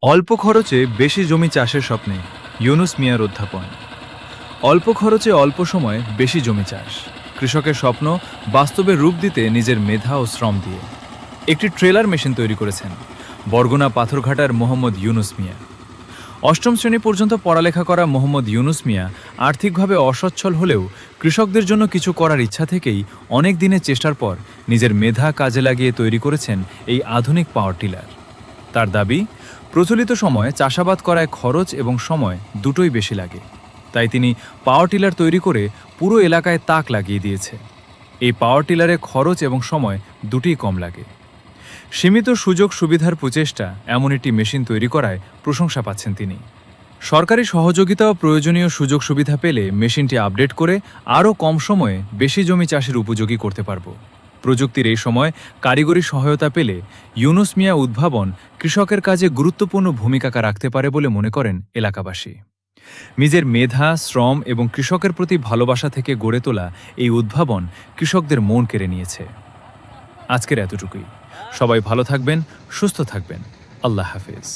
অল্প খরচে বেশি জমি চাষের স্বপ্নে ইউনুস মিয়ার উদ্যাপন। অল্প খরচে অল্প সময়ে বেশি জমি চাষ, কৃষকের স্বপ্ন বাস্তবে রূপ দিতে নিজের মেধা ও শ্রম দিয়ে একটি ট্রেলার মেশিন তৈরি করেছেন বরগুনা পাথরঘাটার মোহাম্মদ ইউনুস মিয়া। অষ্টম শ্রেণী পর্যন্ত পড়ালেখা করা মোহাম্মদ ইউনুস মিয়া আর্থিকভাবে অসচ্ছল হলেও কৃষকদের জন্য কিছু করার ইচ্ছা থেকেই অনেক দিনের চেষ্টার পর নিজের মেধা কাজে লাগিয়ে তৈরি করেছেন এই আধুনিক পাওয়ার টিলার। তার দাবি, প্রচলিত সময়ে চাষাবাদ করায় খরচ এবং সময় দুটোই বেশি লাগে, তাই তিনি পাওয়ার টিলার তৈরি করে পুরো এলাকায় তাক লাগিয়ে দিয়েছে। এই পাওয়ার টিলারে খরচ এবং সময় দুটোই কম লাগে। সীমিত সুযোগ সুবিধার প্রচেষ্টা এমন একটি মেশিন তৈরি করায় প্রশংসা পাচ্ছেন তিনি। সরকারি সহযোগিতা ও প্রয়োজনীয় সুযোগ সুবিধা পেলে মেশিনটি আপডেট করে আরও কম সময়ে বেশি জমি চাষের উপযোগী করতে পারব। প্রযুক্তির এই সময় কারিগরি সহায়তা পেলে ইউনুস মিয়া উদ্ভাবন কৃষকের কাজে গুরুত্বপূর্ণ ভূমিকা রাখতে পারে বলে মনে করেন এলাকাবাসী। নিজের মেধা, শ্রম এবং কৃষকের প্রতি ভালোবাসা থেকে গড়ে তোলা এই উদ্ভাবন কৃষকদের মন কেড়ে নিয়েছে। আজকের এতটুকুই। সবাই ভালো থাকবেন, সুস্থ থাকবেন। আল্লাহ হাফেজ।